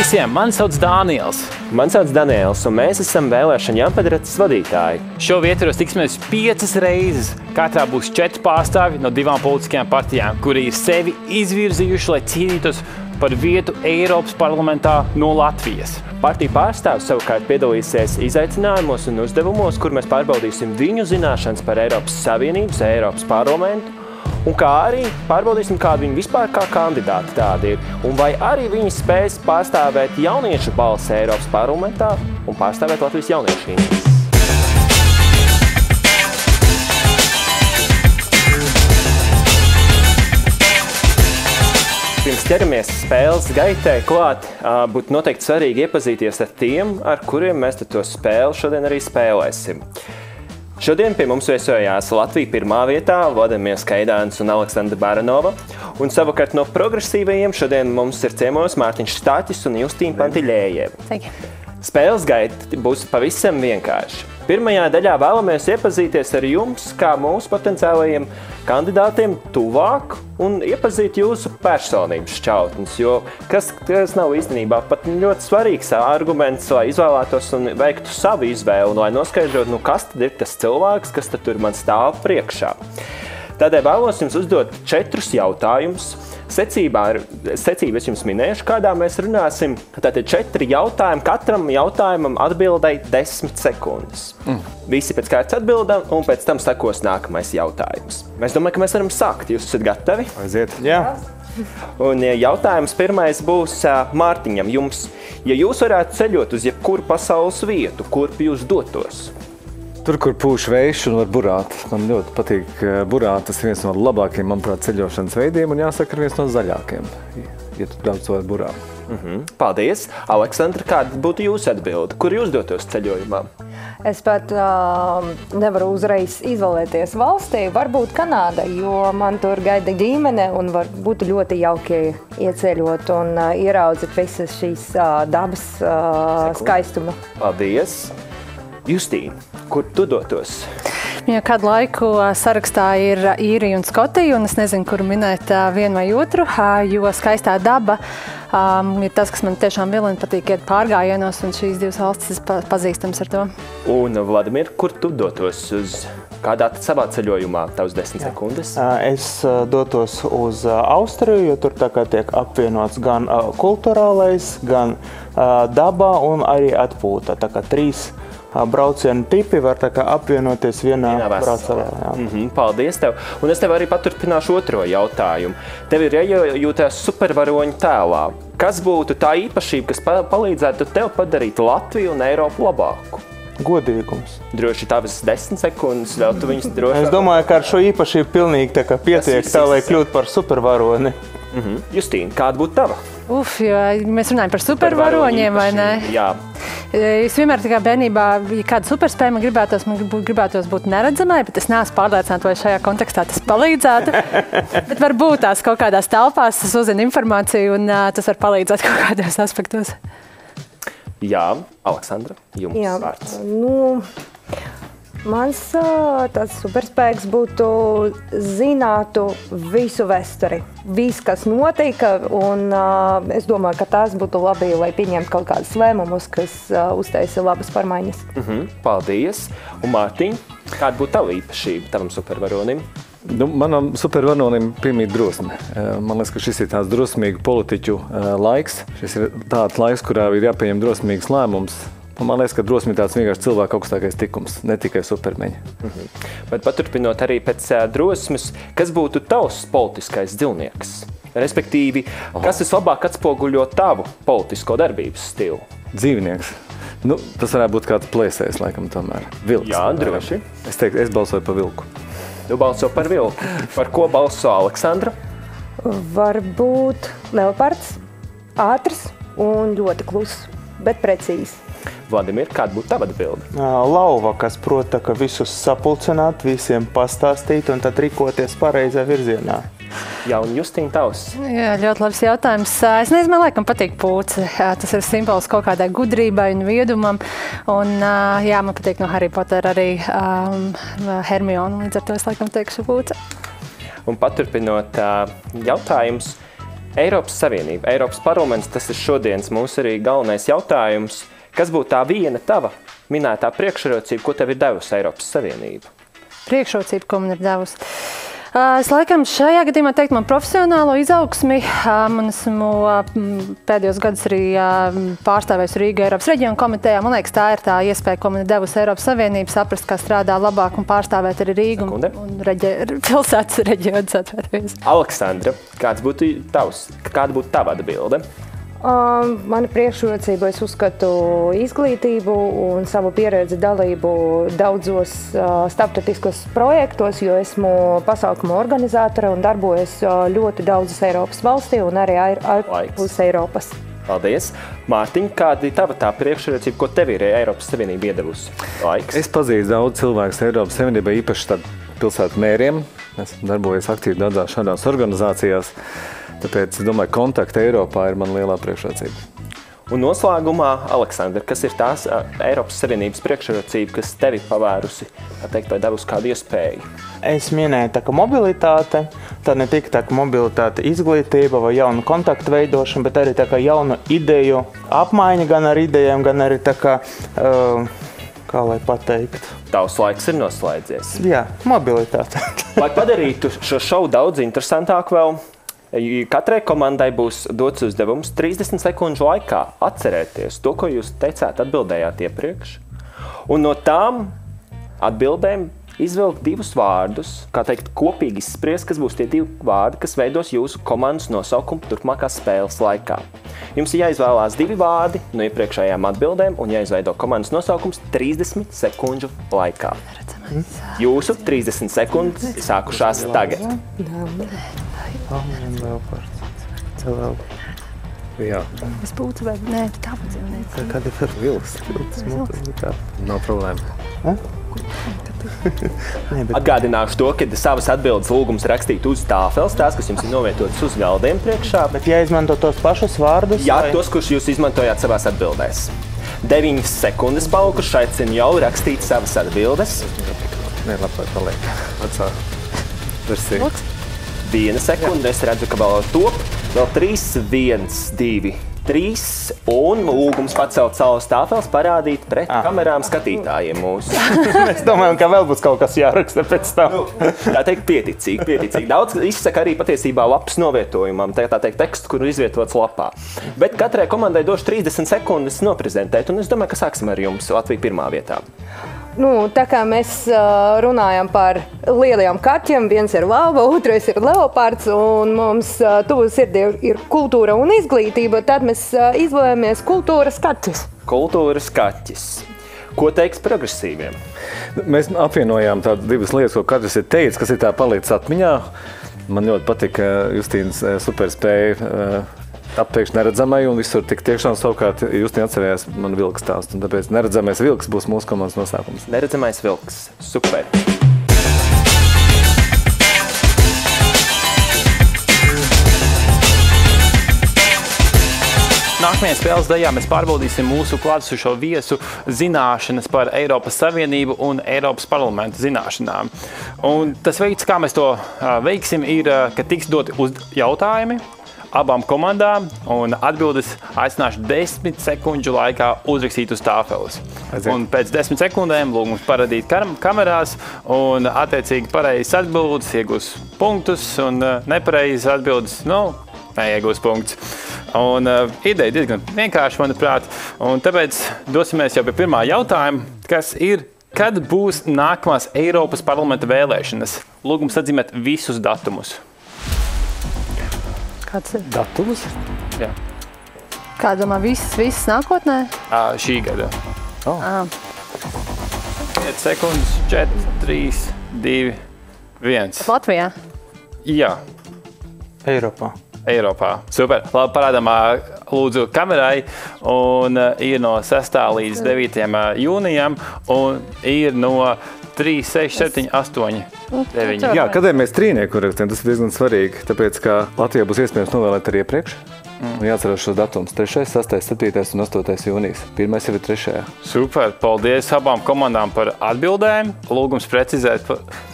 visiem! Mani sauc Dāniels. Mani sauc Daniels, un mēs esam vēlēšana jāpadratas vadītāji. Šo ietvaros tiksimies 5 reizes. Katrā būs 4 pārstāvi no 2 politiskajām partijām, kuri ir sevi izvirzījuši, lai cīnītos par vietu Eiropas parlamentā no Latvijas. Partiju pārstāvs savukārt piedalīsies izaicinājumos un uzdevumos, kur mēs pārbaudīsim viņu zināšanas par Eiropas Savienības, Eiropas parlamentu, un kā arī pārbaudīsim, kādi viņi vispār kā kandidāti tādi ir, un vai arī viņi spēs pārstāvēt jauniešu balsi Eiropas parlamentā un pārstāvēt Latvijas jauniešu intereses. Pirms ķeramies spēles gaitē klāt, būtu noteikti svarīgi iepazīties ar tiem, ar kuriem mēs to spēli šodien arī spēlēsim. Šodien pie mums viesojās Latvija pirmā vietā, Vladimirs Keidāns un Aleksandra Baranova. Un savukārt no progresīvajiem šodien mums ir ciemos Mārtiņš Štāķis un Justīna Pantiļējeva. Spēles gaita būs pavisam vienkārši. Pirmajā daļā vēlamies iepazīties ar jums, kā mūsu potenciālajiem kandidātiem tuvāk un iepazīt jūsu personības šķautnes, jo kas nav īstenībā pat ļoti svarīgs arguments, lai izvēlētos un veiktu savu izvēlu, lai noskaidrotu, kas tad ir tas cilvēks, kas tad tur man stāv priekšā. Tādēļ vēlos jums uzdot 4 jautājumus. Secību es jums minēšu, kādā mēs runāsim. Tātad 4 jautājumi, katram jautājumam atbildēja 10 sekundes. Visi pēc kārtas atbildam, un pēc tam sekos nākamais jautājums. Mēs domājam, ka mēs varam sākt. Jūs esat gatavi? Aiziet. Jā. Un jautājums pirmais būs Mārtiņam. Ja jūs varētu ceļot uz jebkuru pasaules vietu, kurp jūs dotos? Tur, kur pūš vējš un var burāt. Man ļoti patīk burāt. Tas ir viens no labākajiem, manuprāt, ceļošanas veidiem un jāsaka, ir viens no zaļākiem, ja tu daudz var burāt. Paldies. Aleksandra, kāda būtu jūsu atbilde? Kur jūs dotos ceļojumā? Es pat nevaru uzreiz izvēlēties valstī, varbūt Kanāda, jo man tur gaida ģimene un būtu ļoti jauki ieceļot un ieraudzīt visas šīs dabas skaistumu. Paldies. Justīna, kur tu dotos? Jau kādu laiku sarakstā ir Īrija un Skotija, un es nezinu, kuru minēt vienu vai otru, jo skaistā daba ir tas, kas man tiešām vilina, patīk iet pārgājienos, un šīs 2 valstis pazīstams ar to. Un Vladimir, kur tu dotos uz kādā savā ceļojumā, tavs 10 sekundes? Es dotos uz Austriju, jo tur tā kā tiek apvienots gan kulturālais, gan dabā un arī atpūta. Tā kā 3 braucienu tipi var tā kā apvienoties vienā braucienā. Paldies tev. Un es tev arī paturpināšu otro jautājumu. Tev ir jājūtās supervaroņu tēlā. Kas būtu tā īpašība, kas palīdzētu tev padarīt Latviju un Eiropu labāku? Godīgums. Droši tavas 10 sekundes, vēl tu viņus droši... Es domāju, ka ar šo īpašību pilnīgi tā kā pietiek tā, lai kļūtu par supervaroni. Justīna, kāda būtu tava? Jo mēs runājam par supervaroņiem, vai ne? Jā. Es vienmēr tā kā bērnībā, ja kāda superspēja man gribētos būt neredzamai, bet es neesmu pārliecināta, vai šajā kontekstā tas palīdzētu. Bet varbūt tās kaut kādās telpās tas uzzina informāciju un tas var palīdzēt kaut kādos aspektos. Jā, Aleksandra, jums vārds. Mans tāds superspēks būtu zinātu visu vēsturi, viss, kas notika, un es domāju, ka tās būtu labi, lai pieņemtu kaut kādus lēmumus, kas uztaisa labas pārmaiņas. Paldies. Un Mārtiņ, kāda būtu tava īpašība tavam supervaronim? Manam supervaronim piemīt drosme. Man liekas, ka šis ir tāds drosmīgu politiķu laiks. Šis ir tāds laiks, kurā ir jāpieņem drosmīgs lēmums. Man liekas, ka drosme ir tāds vienkārši cilvēka augstākais tikums, ne tikai supermeņa. Bet paturpinot arī pēc drosmes, kas būtu tavs politiskais dzīvnieks? Respektīvi, kas vislabāk atspoguļo tavu politisko darbības stilu? Dzīvnieks. Tas varētu būt kāds plēsējs, laikam, tomēr. Vilks. Jā, droši. Es teiktu, es balsoju par vilku. Tu balso par vilku. Par ko balso Aleksandra? Varbūt leopards, ātrs un ļoti kluss, bet precīzi. Vladimir, kāda būtu tava atbilde? Lauva, kas prot visus sapulcināt, visiem pastāstīt un tad rīkoties pareizā virzienā. Jā, un Justīna, tavs? Jā, ļoti labs jautājums. Es nezinu, man laikam patīk pūce. Tas ir simbols kaut kādai gudrībai un viedumam. Un jā, man patīk no Harry Potter arī Hermione, līdz ar to es laikam teikšu pūce. Un paturpinot jautājums, Eiropas Savienība, Eiropas parlaments, tas ir šodienas mūsu arī galvenais jautājums. Kas būtu tā viena tava minētā priekšrocība, ko tev ir devusi Eiropas Savienība? Priekšrocība, ko man ir devusi. Es laikam šajā gadījumā teiktu man profesionālo izaugsmi. Man esmu pēdējos gadus arī pārstāvējis Rīgu Eiropas reģionu komitejā. Man liekas, tā ir tā iespēja, ko man ir devusi Eiropas Savienība, saprast, kā strādā labāk un pārstāvēt arī Rīgu un pilsētas reģionus atvērt. Aleksandra, kāda būtu tava atbilde? Mana priekšrocība, es uzskatu izglītību un savu pieredzi dalību daudzos starptautiskos projektos, jo esmu pasākumu organizātora un darbojos ļoti daudzas Eiropas valstī un arī ārpus Eiropas. Paldies. Mārtiņ, kāda ir tava tā priekšrocība, ko tev ir Eiropas Savienība iedevusi? Laiks. Es pazīstu daudz cilvēkus Eiropas Savienībā, īpaši tad pilsētu mēriem. Es darbojos aktīvi daudzās šādās organizācijās. Tāpēc, es domāju, kontakti Eiropā ir man lielā priekšrocība. Un noslēgumā, Aleksandra, kas ir tās Eiropas Savienības priekšrocība, kas tevi pavērusi, vai devusi kādu iespēju? Es minēju tā kā mobilitāte, tā ne tik tā kā mobilitāte izglītība vai jaunu kontaktu veidošana, bet arī tā kā jaunu ideju apmaiņa gan ar idejām, gan arī tā kā, kā lai pateikt. Tavs laiks ir noslēdzies. Jā, mobilitāte. Lai padarītu šo šovu daudz interesantāku vēl, katrai komandai būs dots uzdevums 30 sekundžu laikā atcerēties to, ko jūs teicāt, atbildējāt iepriekš. Un no tām atbildēm izvilkt divus vārdus, kā teikt, kopīgi izspriest, kas būs tie divi vārdi, kas veidos jūsu komandas nosaukumu turpmākās spēles laikā. Jums ir jāizvēlās divi vārdi no iepriekšējām atbildēm un jāizveido komandas nosaukums 30 sekundžu laikā. Jūsu 30 sekundes sākušās tagad. Jā. Es būtu vai nē, tā būtu. Kāda ir vilks? Nav problēma. Atgādināšu to, ka savas atbildes lūgums rakstīt uz tāfeles, tās, kas jums ir novietotas uz galdiem priekšā. Bet jāizmanto tos pašus vārdus? Jā, tos, kurus jūs izmantojāt savās atbildēs. 9 sekundes palikušas, aicinu jau rakstīt savas atbildes. Nē, labāk paliek. Vecā versija. 1 sekunde, es redzu, ka vēl top. Vēl 3, 1, 2, 3. Un lūgums pacelt savus tāfeles, parādīt pret kamerām skatītājiem mūsu. Mēs domājam, ka vēl būs kaut kas jāraksta pēc tam. Tā teikt, pieticīgi. Daudz izsaka arī patiesībā lapas novietojumam, tā teikt, tekstu, kuru izvietots lapā. Bet katrai komandai došu 30 sekundes noprezentēt, un es domāju, ka sāksim ar jums Latviju pirmā vietā. Tā kā mēs runājam par lielajiem kaķiem, viens ir lava, otrais ir leopards, un mums tuvu sirdī ir kultūra un izglītība, tad mēs izvēlējamies kultūras kaķis. Kultūras kaķis. Ko teiks progresīviem? Mēs apvienojām tādas divas lietas, ko katrs ir teicis, kas ir tā palicis atmiņā. Man ļoti patika Justīnas superspēja apteikšu neredzamai, un visur tik tiekšām savukārt Justīna atcerējās man vilks stāstu. Un tāpēc neredzamais vilks būs mūsu komandas nosaukums. Neredzamais vilks. Super. Nākamajā spēles daļā mēs pārbaudīsim mūsu klātesošo viesu zināšanas par Eiropas Savienību un Eiropas parlamenta zināšanām. Un tas veids, kā mēs to veiksim, ir, ka tiks doti uz jautājumi abām komandām, un atbildes aicināšu 10 sekundžu laikā uzrakstīt uz tāfeles. Un pēc 10 sekundēm lūgums parādīt kamerās, un attiecīgi pareizes atbildes iegūs punktus, un nepareizes atbildes, neiegūs punktus. Un ideja diezgan vienkārši, manuprāt, un tāpēc dosimies jau pie pirmā jautājuma, kas ir, kad būs nākamās Eiropas parlamenta vēlēšanas? Lūgums atzīmēt visus datumus. Kāds ir? Datums? Jā. Kā domā, viss nākotnē? Šī gada. 5 sekundes, 4, 3, 2, 1. Latvijā? Jā. Eiropā. Super. Labi, parādām lūdzu kamerai. Un ir no 6. līdz 9. jūnijam. Un ir no 3, 6, 7, 8, 9. Jā, kādēļ mēs trīnieku rakstiem, tas ir diezgan svarīgi, tāpēc, ka Latvijā būs iespējams novēlēt arī iepriekš. Jāatcerās šos datums. 3., 6., 7. un 8. jūnijas. Pirmais jau ir 3. Super. Paldies abām komandām par atbildēm. Lūgums precizēt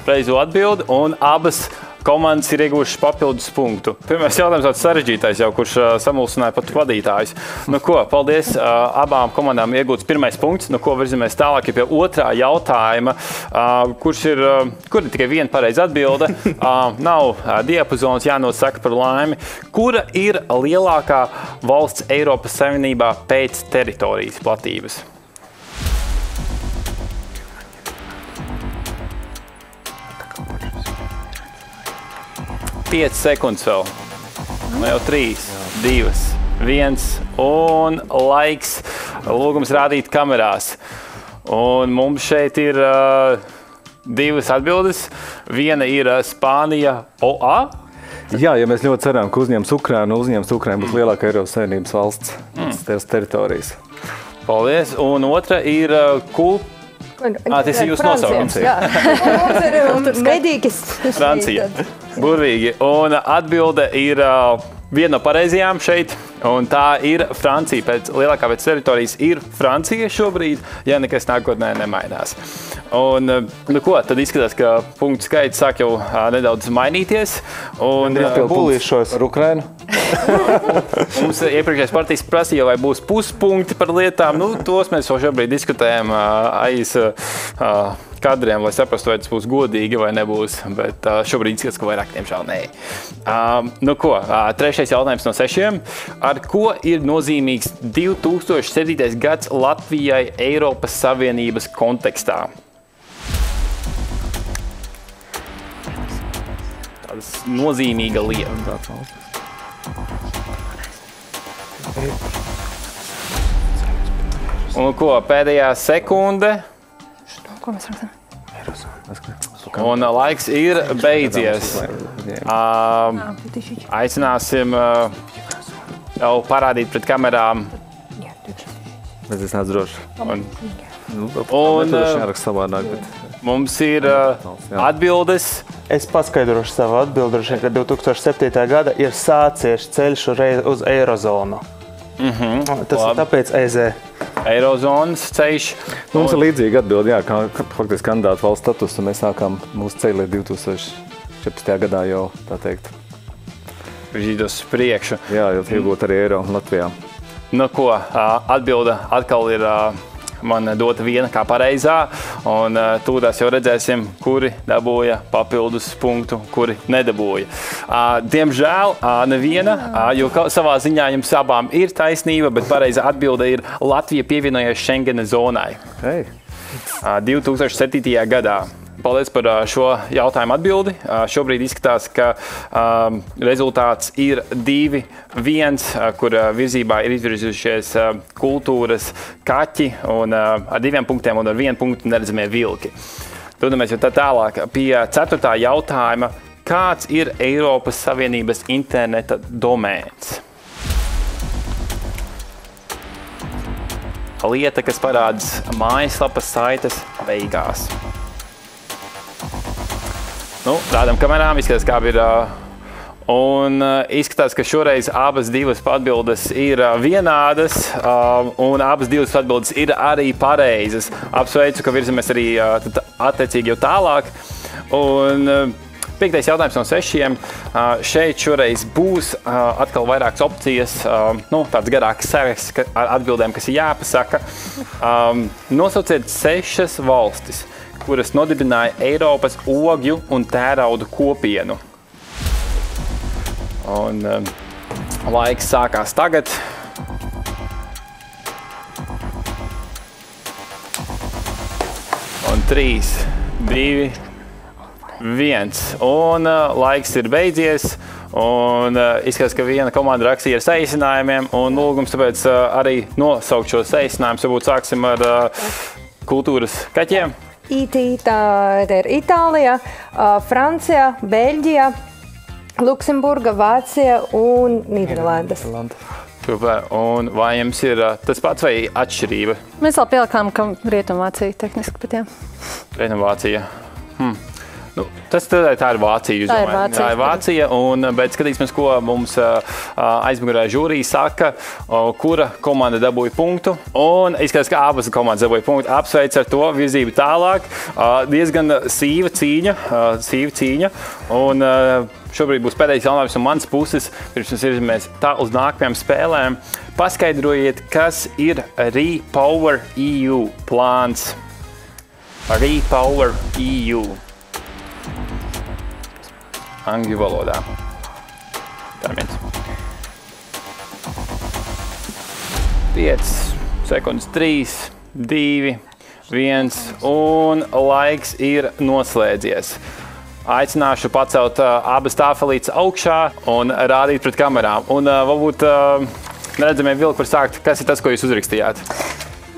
pareizo atbildi. Un abas komandas ir ieguvušas papildus punktu. Pirmais jautājums tāds sarežģītais jau, kurš samulsināja pat vadītājus. Nu ko, paldies abām komandām iegūts pirmais punkts. Nu ko, virzamies tālāk pie otrā jautājuma, kur ir tikai viena pareiza atbilde. Nav diapazons jānosaka par laimi. Kura ir lielākā valsts Eiropas Savienībā pēc teritorijas platības? 5 sekundes vēl. Nu jau 3, 2, 1 un laiks. Lūgums rādīt kamerās. Un mums šeit ir divas atbildes. Viena ir Spānija OA. Jā, ja mēs ļoti ceram, ka uzņems Ukrainu būs lielākā Eiropas Savienības valsts tās teritorijas. Paldies. Un otra ir tas ir jūsu nosaukums. Jā, mums ir medīkis. Francija. Burvīgi. Un atbilde ir viena no pareizajām šeit, un tā ir Francija. Lielākā pēc teritorijas ir Francija šobrīd, ja nekas nākotnē nemainās. Un, nu ko, tad izskatās, ka punktu skaits sāk jau nedaudz mainīties. Un Bulīšos ar Ukrainu. Mums iepriekšējais partijas prasīja, vai būs puspunkti par lietām. Nu, tos mēs jau šobrīd diskutējam aiz kadriem, lai saprastu, vai tas būs godīgi vai nebūs. Bet šobrīd izskatās, ka vairāk tiemžēl nē. Nu ko, trešais jautājums no 6. Ar ko ir nozīmīgs 2007. gads Latvijai Eiropas Savienības kontekstā? Tādas nozīmīga lieta. Un ko, pēdējā sekunde? Ko mēs rakstām? Un laiks ir beidzies. Aicināsim jau parādīt pret kamerām. Bet es neesmu droši. Un jāraksta savādāk, bet mums ir atbildes. Es paskaidrošu savu atbildi, ka 2007. gada ir sācies ceļš uz Eirozonu. Tas ir tāpēc EZ. Eirozonas ceļš. Mums ir līdzīga atbilde, jā, kā faktiski kandidātu valsts status, un mēs sākām mūsu ceļu 2014. gadā jau, tā teikt. Virzītos priekšu. Jā, jau iegūt arī Eiro Latvijā. Nu ko, atbilde atkal ir man dota viena kā pareizā, un tūdās jau redzēsim, kuri dabūja papildus punktu, kuri nedabūja. Diemžēl neviena, jo savā ziņā jums abām ir taisnība, bet pareizā atbilde ir Latvija pievienojas Schengena zonai. 2007. gadā. Paldies par šo jautājumu atbildi. Šobrīd izskatās, ka rezultāts ir 2-1, kur virzībā ir izvirzījušies kultūras kaķi un ar 2 punktiem un ar 1 punktu neredzamie vilki. Dodamies jau tālāk pie 4. jautājuma. Kāds ir Eiropas Savienības interneta domēns? Lieta, kas parādas mājaslapas saites beigās. Nu, rādam kamerām, izskatās, kā ir. Un izskatās, ka šoreiz abas divas atbildes ir vienādas, un abas divas atbildes ir arī pareizas. Apsveicu, ka virzamies arī attiecīgi jau tālāk. Un 5. jautājums no 6. Šeit šoreiz būs atkal vairākas opcijas, tāds garāks saraksts ar atbildēm, kas ir jāpasaka. Nosauciet 6 valstis, kuras nodibināja Eiropas ogļu un tērauda kopienu. Un laiks sākās tagad. Un 3, 2, 1. Un laiks ir beidzies. Un izskatās, ka viena komanda rakstīja ar saīsinājumiem. Un lūgums tāpēc arī nosaukt šo saīsinājumu. Varbūt sāksim ar kultūras kaķiem. Tā ir Itālija, Francija, Beļģija, Luksemburga, Vācija un Nīderlandes. Un vai jums ir tas pats vai atšķirība? Mēs vēl pielikām, ka Rietumvācija tehniski pat jā. Rietumvācija. Tā ir Vācija. Tā ir Vācija. Tā ir Vācija, bet skatīsimies, ko mums aizmugurē žūrija saka, kura komanda dabūja punktu. Un izskatās, ka abas komandas dabūja punktu. Apsveic ar to virzību tālāk. Diezgan sīva cīņa. Un šobrīd būs pēdējais jautājums no manas puses. Pirms mēs virzamies tā uz nākamajām spēlēm. Paskaidrojiet, kas ir Repower EU plāns. Repower EU. Angļu valodā. Tā ir 5 sekundes, 3, 2, 1 un laiks ir noslēdzies. Aicināšu pacelt abas tāfelītes augšā un rādīt pret kamerām. Un varbūt neredzamie vilki var sākt, kas ir tas, ko jūs uzrakstījāt?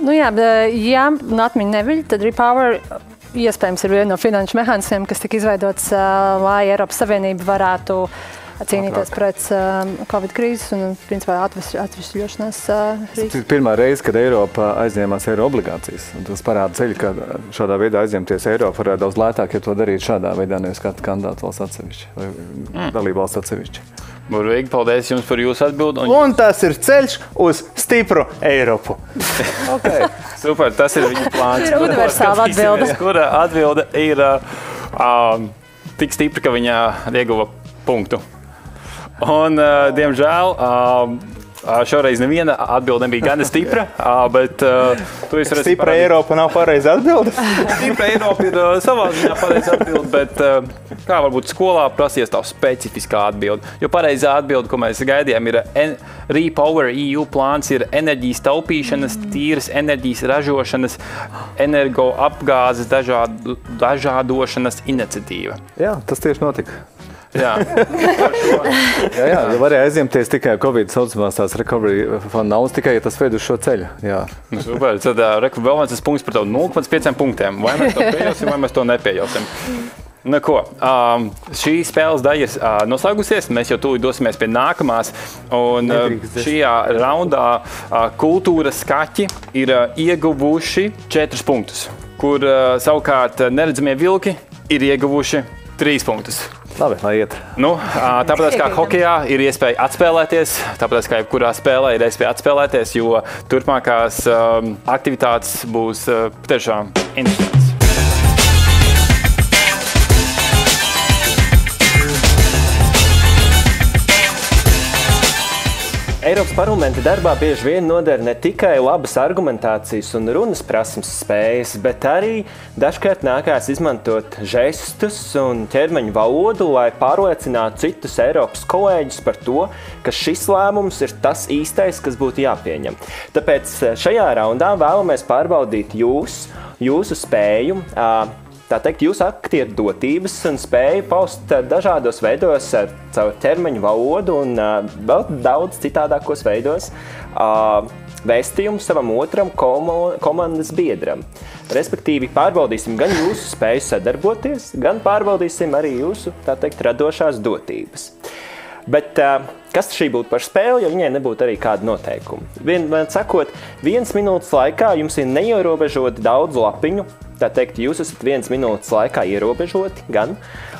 Ja atmiņa neviļ, tad Repower iespējams ir viena no finanšu mehānismiem, kas tika izveidots, lai Eiropas Savienība varētu cīnīties pret Covid krīzes un, principā, atvesļošanās krīzes. Tas ir pirmā reize, kad Eiropa aizņēmās eiro obligācijas. Tas parāda ceļu, ka šādā veidā aizņemties Eiropu varētu daudz lētāk, ja to darīt šādā veidā, nevis katra kandidāta valsts atsevišķi vai dalība valsts atsevišķi. Burvīgi, paldies jums par jūsu atbildi. Un tas ir ceļš uz stipru Eiropu. Okay. Super, tas ir viņa plāns. Ir universāla atbilde. Kura atbilde ir tik stipra, ka viņa ieguva punktu. Un, diemžēl, šoreiz neviena atbilde nebija gana stipra, bet tu esi redzējis. Stipra Eiropa nav pareiza atbilde? Stipra Eiropa ir savā ziņā pareiza atbilde, bet kā varbūt skolā prasies tā specifiskā atbilde. Jo pareizā atbilde, ko mēs gaidījām, ir Repower EU plāns, ir enerģijas taupīšanas, tīras enerģijas ražošanas, energoapgāzes dažādošanas iniciatīva. Jā, tas tieši notika. Jā, varēja aizņemties tikai Covid saucamās tās recovery fund naudas, tikai ja tas ved uz šo ceļu. Jā. Super, tad vēl viens punkts par tavu 0,5 punktiem. Vai mēs to pieļausim, vai mēs to nepieļausim? Nu ko, šī spēles daļa ir noslēgusies, mēs jau tūlīt dosimies pie nākamās. Un šajā raundā kultūras skaķi ir ieguvuši 4 punktus, kur savukārt neredzamie vilki ir ieguvuši 3 punktus. Labi, lai iet. Tāpēc kā hokejā ir iespēja atspēlēties, tāpēc kā jebkurā spēlē ir iespēja atspēlēties, jo turpmākās aktivitātes būs tiešām interesantas. Eiropas parlamenta darbā bieži vien noder ne tikai labas argumentācijas un runas prasmes spējas, bet arī dažkārt nākās izmantot žestus un ķermeņa valodu, lai pārliecinātu citus Eiropas kolēģus par to, ka šis lēmums ir tas īstais, kas būtu jāpieņem. Tāpēc šajā raundā vēlamies pārbaudīt jūsu spēju, tā teikt, jūsu aktieru dotības un spēju paust dažādos veidos ar savu ķermeņa valodu un vēl daudz citādākos veidos vēstījumu savam otram komandas biedram. Respektīvi, pārbaudīsim gan jūsu spēju sadarboties, gan pārbaudīsim arī jūsu, tā teikt, radošās dotības. Bet kas šī būtu par spēli, ja viņai nebūtu arī kāda noteikuma? Vienmēr sakot, 1 minūtes laikā jums ir neierobežoti daudz lapiņu. Tā teikt, jūs esat 1 minūtes laikā ierobežoti gan,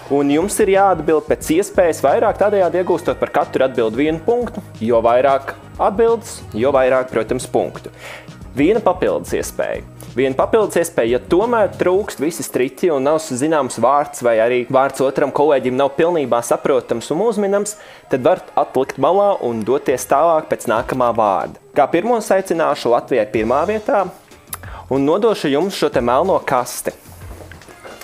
un jums ir jāatbild pēc iespējas vairāk, tādējādi iegūstot par katru atbildi 1 punktu. Jo vairāk atbildes, jo vairāk, protams, punktu. Viena papildus iespēja, ja tomēr trūkst visi striķi un nav zināms vārds vai arī vārds otram kolēģim nav pilnībā saprotams un uzminams, tad var atlikt malā un doties tālāk pēc nākamā vārda. Kā pirmo aicināšu Latvijai 1. vietā un nodošu jums šo te melno kasti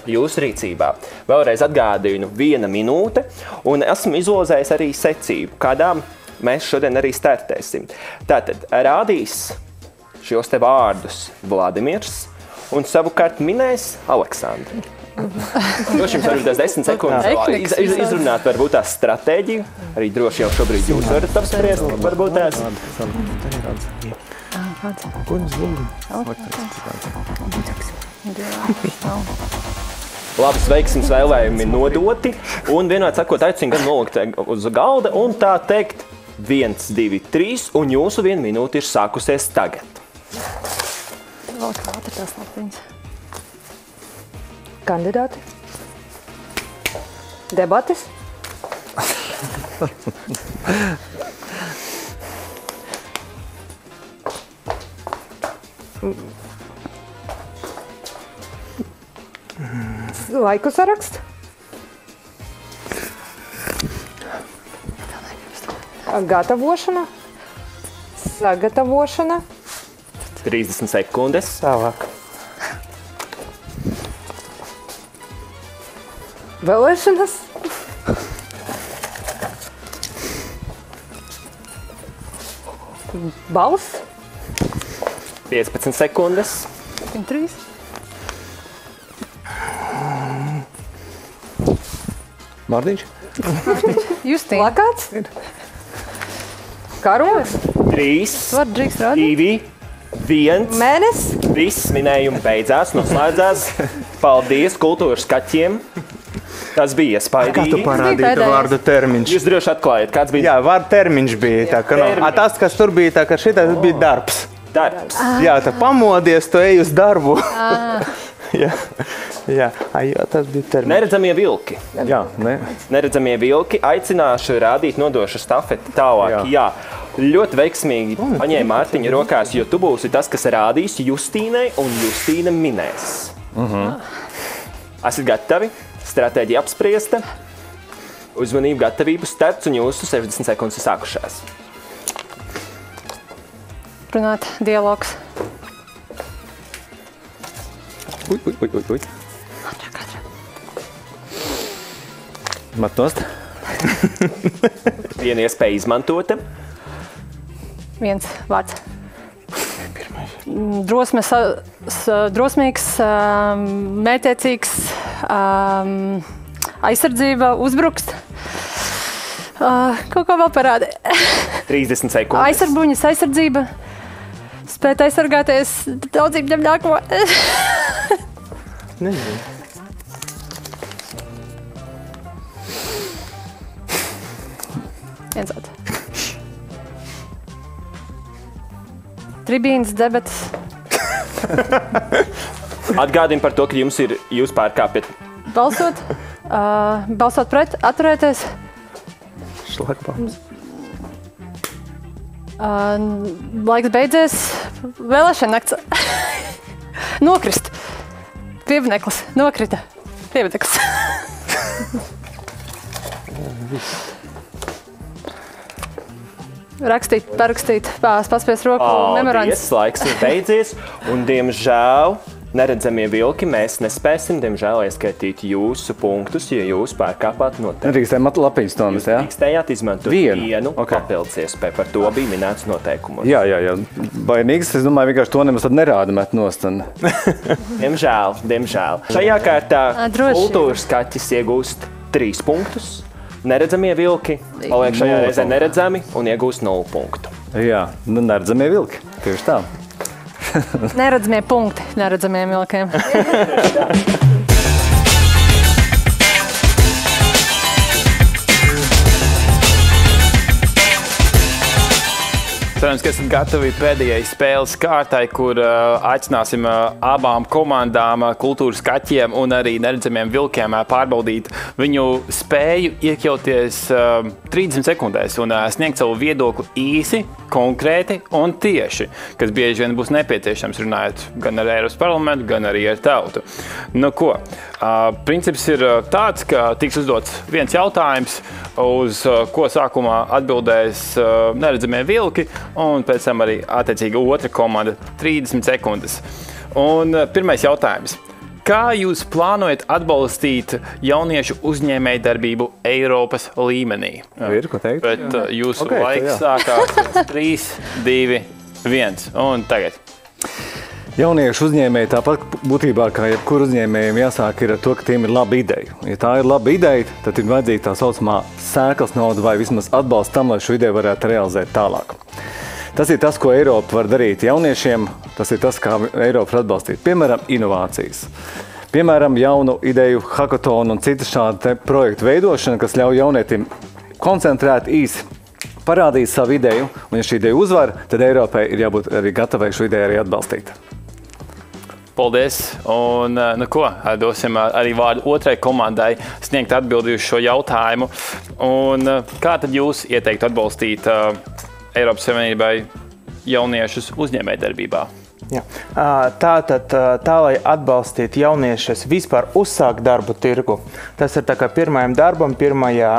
jūsu rīcībā. Vēlreiz atgādinu 1 minūte un esmu izlozējis arī secību, kādām mēs šodien arī startēsim. Tātad rādīs šos te vārdus Vladimirs un savukārt minēs Aleksandra. Droši jums varbūt 10 sekundes izrunāt varbūt tās stratēģiju. Arī droši jau šobrīd jūs varat apspriest varbūt tās. Labas veiksmes vēlējumi nodoti un vienādi sakot aicinu gan nolikt uz galda un tā teikt 1, 2, 3 un jūsu 1 minūte ir sākusies tagad. Vēl kā ātri tās lapiņas. Kandidāti? Debates? Laiku saraksts? Gatavošana? Sagatavošana? 30 sekundes. Tālāk. Vēlēšanas? Balss? 15 sekundes. 3. Mārtiņš? Justīna. Plakāts? Karogs? 3, Var drīkst rādīt? 2, 1. Mēnesis? Viss minējumi beidzās, noslēdzās. Paldies kultūras kaķiem. Tas bija Kā tu spaidīgi. parādītu pēdējais? vārdu termiņš? Jūs droši atklājat, kāds bija Jā, vārdu termiņš bija tā, ka Termiņš. tas, kas tur bija, tā, ka šitais bija darbs. darbs. Jā, tā pamodies, tu ej uz darbu. jā, tas bija termiņš. Neredzamie vilki. Jā, ne. Neredzamie vilki. Aicināšu rādīt, nodošu stafeti tālāk. Jā. Ļoti veiksmīgi paņēma Mārtiņa rokās, jo tu būsi tas, kas rādīs Justīnai, un Justīna minēs. Esat gatavi? Stratēģija apspriesta. Uzmanību, gatavību, starts un jūsu 60 sekundes ir sākušās. Runāt, dialogs. Uj. Matnost. Viena iespēja izmantota. 1 vārds. Drosmīgs, mērķiecīgs, aizsardzība, uzbrukst. Kaut ko vēl parādi. 30 sekundes. Aizsarbuņas, aizsardzība. Spēt aizsargāties, daudzību ņem nākamo. Nezinu. Viens vārds. Tribīnas, debetas. Atgādinu par to, ka jūs pārkāpjat. Balsot. Balsot pret, atturēties. Šlagbaums. Laiks beidzies. Vēlēšana nakts. Nokrist. Piemineklis. Nokrita. Piemineklis. Rakstīt, parakstīt, paspiest roku, memorands. Laiks ir beidzies, un diemžēl neredzamie vilki mēs nespēsim, diemžēl, ieskaitīt jūsu punktus, ja jūs pārkāpāt noteikumus. Nedrīkstējām lapiņas to mēs, jā? Drīkstējāt izmantot vienu papildus iespēju, par to bija minēts noteikumos. Jā. Bainīgs, es domāju, vienkārši to nemaz tad nerāda met nost. Diemžēl. Šajā kārtā kultūras kaķis iegūst 3 punktus. Neredzamie vilki paliek šajā reizē neredzami un iegūst 0 punktu. Jā, neredzamie vilki, tieši tā. Neredzamie punkti neredzamiem vilkiem. Cerams, ka esat gatavi pēdējai spēles kārtai, kur aicināsim abām komandām, kultūras kaķiem un arī neredzamiem vilkiem pārbaudīt viņu spēju iekļauties 30 sekundēs un sniegt savu viedokli īsi, konkrēti un tieši, kas bieži vien būs nepieciešams runājot gan ar Eiropas parlamentu, gan arī ar tautu. Nu ko, princips ir tāds, ka tiks uzdots viens jautājums, uz ko sākumā atbildēs neredzamie vilki, un pēc tam arī attiecīgi otra komanda 30 sekundes. Un pirmais jautājums. Kā jūs plānojat atbalstīt jauniešu uzņēmējdarbību Eiropas līmenī? Ir, ko teikt? Bet jūsu laiks sākās 3, 2, 1. Un tagad. Jauniešu uzņēmēji tāpat būtībā, kā jebkur uzņēmējiem jāsāk ir ar to, ka tiem ir laba ideja. Ja tā ir laba ideja, tad ir vajadzīga tā saucamā sēklas nauda vai vismaz atbalsts tam, lai šo ideju varētu realizēt tālāk. Tas ir tas, ko Eiropa var darīt jauniešiem, tas ir tas, kā Eiropa var atbalstīt. Piemēram, inovācijas. Piemēram, jaunu ideju, hackathonu un citu šādu projektu veidošanu, kas ļauj jaunietim koncentrēt īsi parādīt savu ideju, un ja šī ideja uzvar, tad Eiropai ir jābūt arī gatavai šo ideju arī atbalstīt. Paldies! Un, dosim arī vārdu otrai komandai sniegt atbildi uz šo jautājumu. Un, kā tad jūs ieteiktu atbalstīt Eiropas Savienībai jauniešus uzņēmējdarbībā? Jā. Tā, lai atbalstītu jauniešus vispār uzsākt darbu tirgu, tas ir tā kā pirmajam darbam, pirmajā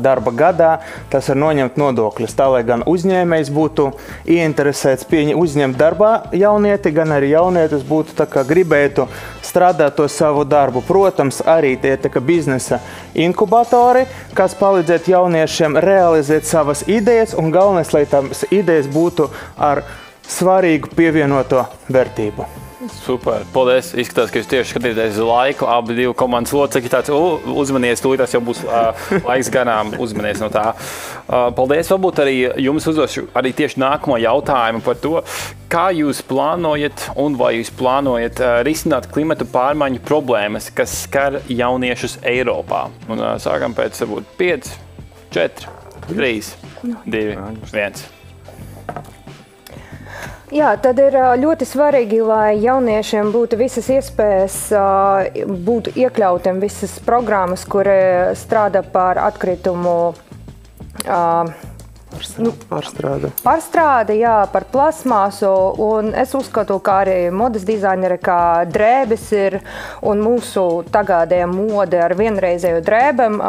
darba gadā, tas ir noņemt nodokļus, tā lai gan uzņēmējs būtu ieinteresēts uzņemt darbā jaunieti, gan arī jaunietis būtu tā kā gribētu strādāt to savu darbu. Protams, arī tie tā kā biznesa inkubatori, kas palīdzētu jauniešiem realizēt savas idejas, un galvenais, lai tās idejas būtu ar svarīgu pievienoto vērtību. Super, paldies. Izskatās, ka jūs tieši skatīties uz laiku. Abi divi komandas locekļi tāds uzmanies, tūlīt jau būs laiks garām, uzmanies no tā. Paldies, varbūt arī jums uzdošu arī tieši nākamo jautājumu par to, kā jūs plānojat un vai jūs plānojat risināt klimatu pārmaiņu problēmas, kas skar jauniešus Eiropā. Un sākam pēc varbūt 5, 4, 3, 2, 1. Jā, tad ir ļoti svarīgi, lai jauniešiem būtu visas iespējas, būtu iekļautiem visas programmas, kur strādā par atkritumu pārstrādi, jā, par plasmāsu. Un es uzskatu, ka arī modes dizaineri, kā drēbes ir, un mūsu tagadējā mode ar vienreizēju drēbēm,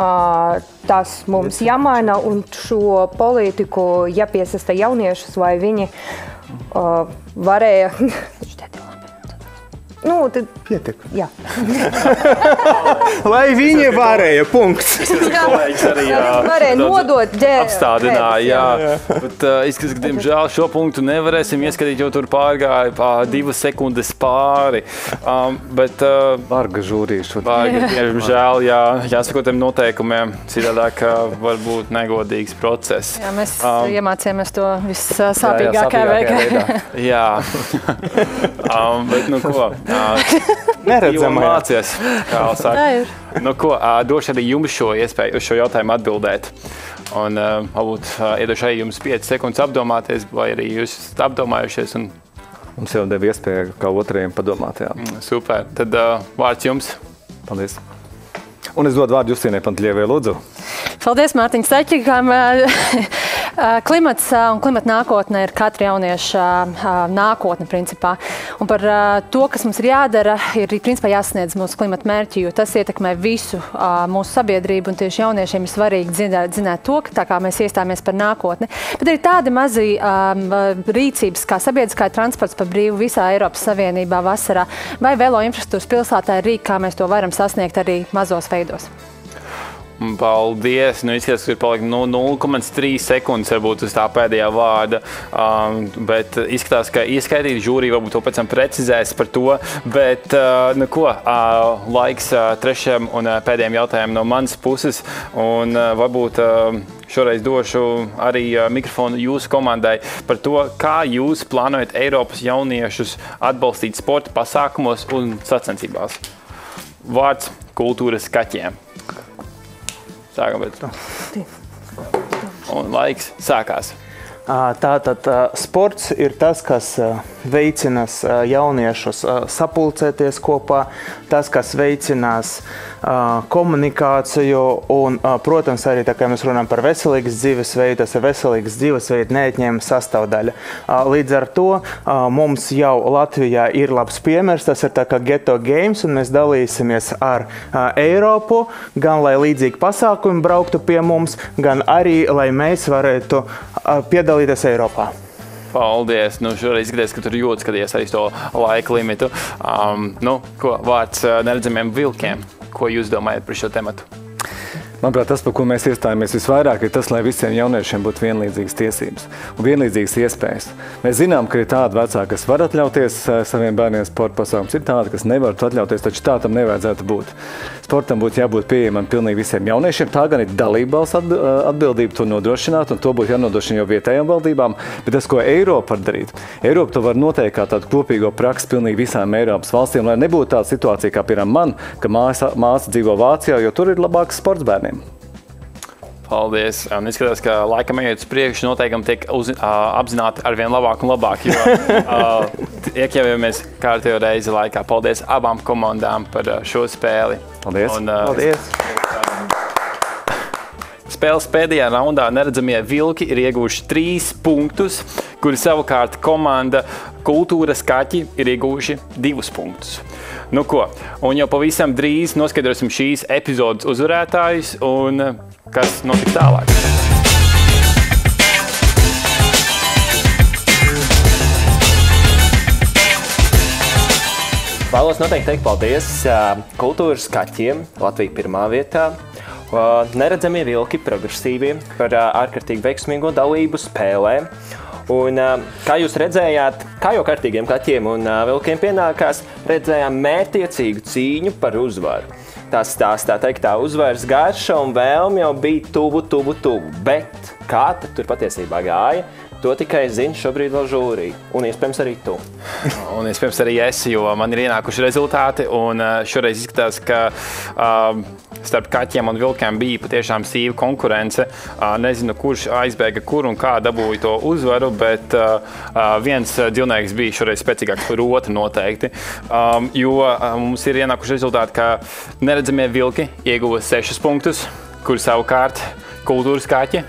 tas mums jāmaina, un šo politiku jāpiesaista jauniešus, vai viņi varēja. Pietik. Jā. Lai viņi varēja, punkts. Varēja nodot apstādināja, jā. Bet izskatās, ka, diemžēl, šo punktu nevarēsim ieskatīt, jo tur pārgāja 2 sekundes pāri. Varga žūrīšu. Diemžēl, jā, jāsako tiem noteikumiem, citādāk var būt negodīgs process. Jā, mēs iemācījāmies to vissāpīgākajā veidā. Jā. Bet, nu ko? Neredzamajā. Mācies, kā saka. Nu ko, došu arī jums šo iespēju uz šo jautājumu atbildēt. Un varbūt iedošu arī jums 5 sekundes apdomāties, vai arī jūs esat apdomājušies. Un... Mums jau deva iespēju kā otrajiem padomāt, jā. Super. Tad vārds jums. Paldies. Un es dodu vārdu Justīnai Pantļievai, lūdzu. Paldies, Mārtiņš Steķikam. Klimats un klimata nākotne ir katra jaunieša nākotne, principā. Un par to, kas mums ir jādara, ir principā jāsasniedz mūsu klimata mērķi, jo tas ietekmē visu mūsu sabiedrību, un tieši jauniešiem ir svarīgi zināt to, ka tā kā mēs iestāmies par nākotni. Bet ir tādi mazi rīcības, kā sabiedriskā transports par brīvu visā Eiropas Savienībā vasarā, vai velo infrastruktūras pilsētā ir rīki, kā mēs to varam sasniegt arī mazos veidos. Paldies! Nu, izskatās, ka ir palika 0,3 sekundes varbūt uz tā pēdējā vārda, bet izskatās, ka ieskaitīt žūrī varbūt to pēc tam precizēs par to, bet, nu ko, laiks trešajam un pēdējiem jautājumam no manas puses, un varbūt šoreiz došu arī mikrofonu jūsu komandai par to, kā jūs plānojat Eiropas jauniešus atbalstīt sporta pasākumos un sacensībās. Vārds kultūras kaķiem. Sākam pēc to. Un laiks sākās. Tātad sports ir tas, kas veicinās jauniešus sapulcēties kopā, tas, kas veicinās komunikāciju un, protams, arī tā kā mēs runājam par veselīgas dzīvesveidu, tas ir veselīgas dzīvesveida neatņēma sastāvdaļa. Līdz ar to mums jau Latvijā ir labs piemērs, tas ir tā kā Geto Games, un mēs dalīsimies ar Eiropu, gan lai līdzīgi pasākumi brauktu pie mums, gan arī, lai mēs varētu piedalīties Eiropā. Paldies! Nu, šoreiz izskatās, ka tur jūtas, skaties arī to laika limitu. Nu, ko, vārds neredzamiem vilkiem. Ko jūs domājat par šo tematu? Manuprāt, tas, par ko mēs iestājāmies visvairāk, ir tas, lai visiem jauniešiem būtu vienlīdzīgas tiesības un vienlīdzīgas iespējas. Mēs zinām, ka ir tādi vecāki, kas var atļauties saviem bērniem sporta pasākumus, ir tādi, kas nevar atļauties, taču tā tam nevajadzētu būt. Sportam būtu jābūt pieejamam pilnīgi visiem jauniešiem. Tā gan ir dalībvalsts atbildība to nodrošināt, un to būtu jānodrošina jau vietējām valdībām. Bet tas, ko Eiropa var darīt, Eiropa to var noteikt kā tādu kopīgo praksi pilnīgi visām Eiropas valstīm, lai nebūtu tāda situācija, kā piemēram man, ka māsa dzīvo Vācijā, jo tur ir labāks sports bērniem. Paldies. Un izskatās, ka laikam ejot uz priekšu noteikumi tiek apzināti arvien labāk un labāk, jo iekļaujamies kārtējo reizi laikā. Paldies abām komandām par šo spēli. Paldies. Paldies. Spēles pēdējā raundā neredzamie vilki ir ieguvuši 3 punktus, kuri savukārt komanda Kultūras kaķi ir ieguvuši 2 punktus. Nu ko, un jau pavisam drīz noskaidrosim šīs epizodes uzvarētājus un kas notiks tālāk. Vēlos noteikti teikt paldies Kultūras kaķiem, Latvija pirmā vietā. Neredzamie vilki progresīvie par ārkārtīgi veiksmīgo dalību spēlē. Un, kā jūs redzējāt, kā jau kārtīgiem kaķiem un vilkiem pienākās, redzējām mērķiecīgu cīņu par uzvaru. Tā uzvaras garša un vēlme jau bija tuvu, bet kā tad tur patiesībā gāja? To tikai zina šobrīd vēl žūrī, un iespējams arī tu. Un iespējams arī es, jo man ir ienākuši rezultāti, un šoreiz izskatās, ka starp kaķiem un vilkiem bija patiešām sīva konkurence. Nezinu, kurš aizbēga kur un kā dabūja to uzvaru, bet viens dzīvnieks bija šoreiz spēcīgāks par otru noteikti. Jo mums ir ienākuši rezultāti, ka neredzamie vilki ieguva 6 punktus, kuri savukārt Kultūras kaķi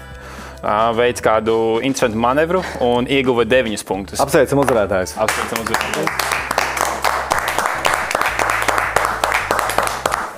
veids kādu interesantu manevru un ieguva 9 punktus. Apsveicam uzvarētājus. Apsveicam uzvarētājus.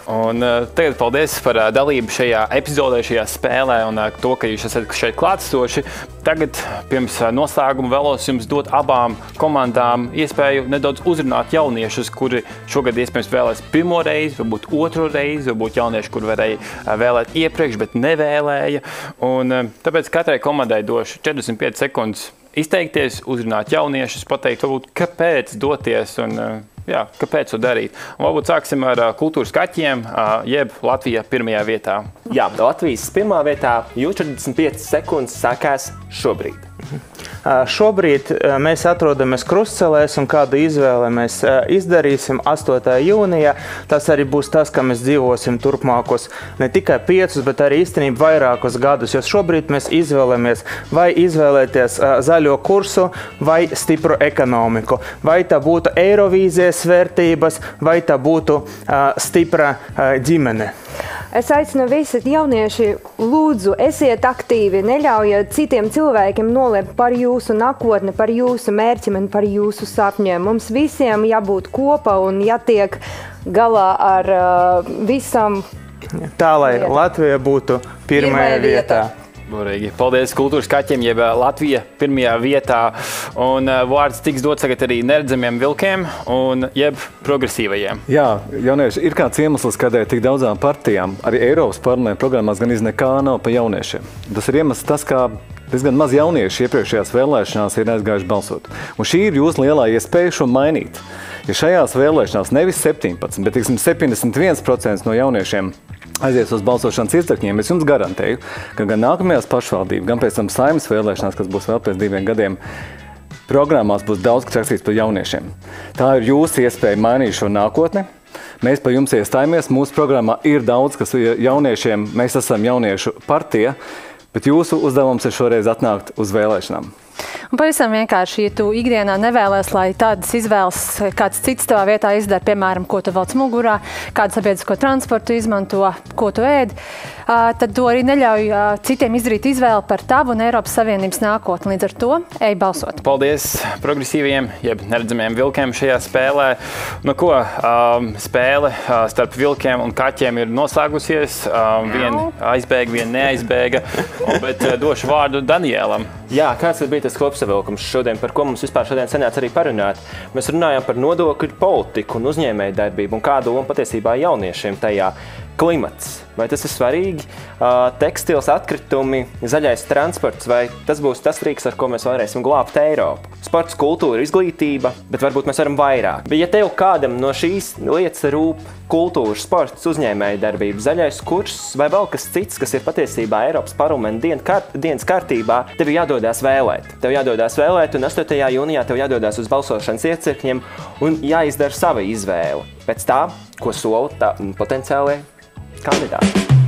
Un tagad paldies par dalību šajā epizodē, šajā spēlē un to, ka jūs esat šeit klātsoši. Tagad pirms noslēguma vēlos jums dot abām komandām iespēju nedaudz uzrunāt jauniešus, kuri šogad iespējams vēlēs pirmo reizi, varbūt otro reizi, varbūt jaunieši, kur varēja vēlēt iepriekš, bet nevēlēja. Un tāpēc katrai komandai došu 45 sekundes izteikties, uzrunāt jauniešus, pateikt, varbūt, kāpēc doties un kāpēc to darīt. Un varbūt sāksim ar Kultūras kaķiem, jeb Latvija pirmajā vietā. Jā, Latvijas pirmā vietā jūs 45 sekundes sākās šobrīd. Šobrīd mēs atrodamies krustcelēs un kādu izvēli mēs izdarīsim 8. jūnijā. Tas arī būs tas, ka mēs dzīvosim turpmākos ne tikai 5, bet arī īstenībā vairākus gadus. Jo šobrīd mēs izvēlamies vai izvēlēties zaļo kursu vai stipru ekonomiku. Vai tā būtu Eirovīzijas vērtības, vai tā būtu stipra ģimene. Es aicinu visi jaunieši, lūdzu, esiet aktīvi, neļaujiet citiem cilvēkiem nolemt par jūsu nākotni, par jūsu mērķiem un par jūsu sapņiem. Mums visiem jābūt kopā un jātiek galā ar visam. Tā, lai Latvija būtu pirmajā vietā. Burīgi. Paldies Kultūras kaķiem, jeb Latvija pirmajā vietā. Un vārds tiks dots tagad arī neredzamiem vilkiem un jeb progresīvajiem. Jā, jaunieši, ir kāds iemesls, kādēļ tik daudzām partijām, arī Eiropas parlamenta programmās gan nekā nav pa jauniešiem. Tas ir iemesls tas, kā diezgan maz jaunieši iepriekšējās vēlēšanās ir aizgājuši balsot. Un šī ir jūsu lielā iespēja šo mainīt. Ja šajās vēlēšanās nevis 17, bet 71% no jauniešiem aizies uz balsošanas iecirkņiem, es jums garantēju, ka gan nākamajās pašvaldību, gan pēc tam Saeimas vēlēšanās, kas būs vēl pēc 2 gadiem, programmās būs daudz, kas rakstīts par jauniešiem. Tā ir jūsu iespēja mainīt šo nākotni. Mēs par jums iestājamies. Mūsu programmā ir daudz, kas jauniešiem, mēs esam jauniešu partija, bet jūsu uzdevums ir šoreiz atnākt uz vēlēšanām. Un pavisam vienkārši, ja tu ikdienā nevēlies, lai tādas izvēles kāds cits tavā vietā izdara, piemēram, ko tu velc mugurā, kādu sabiedrisko transportu izmanto, ko tu ēd, tad to arī neļauj citiem izdarīt izvēli par tavu un Eiropas Savienības nākotni. Līdz ar to ej balsot. Paldies progresīviem, jeb neredzamiem vilkiem šajā spēlē. Nu ko, spēle starp vilkiem un kaķiem ir noslēgusies. Viena aizbēga, viena neaizbēga, bet došu vārdu Daniēlam. Jā, kāds bija tas kopsavilkums šodien, par ko mums vispār šodien sanāca arī parunāt? Mēs runājam par nodokļu politiku un uzņēmēju darbību un kādu lomu patiesībā jauniešiem tajā. Klimats. Vai tas ir svarīgi? Tekstils atkritumi, zaļais transports, vai tas būs tas rīks, ar ko mēs varēsim glābt Eiropu? Sports, kultūra, izglītība, bet varbūt mēs varam vairāk. Bet ja tev kādam no šīs lietas rūp kultūra, sports, uzņēmēja darbība, zaļais kurs vai vēl kas cits, kas ir patiesībā Eiropas parlamenta dienas kārtībā, tev jādodas vēlēt. Tev jādodas vēlēt un 8. jūnijā tev jādodas uz balsošanas iecirkņiem un jāizdara sava izvēle. Pēc tā, ko sola tā potenciālie kandidāti.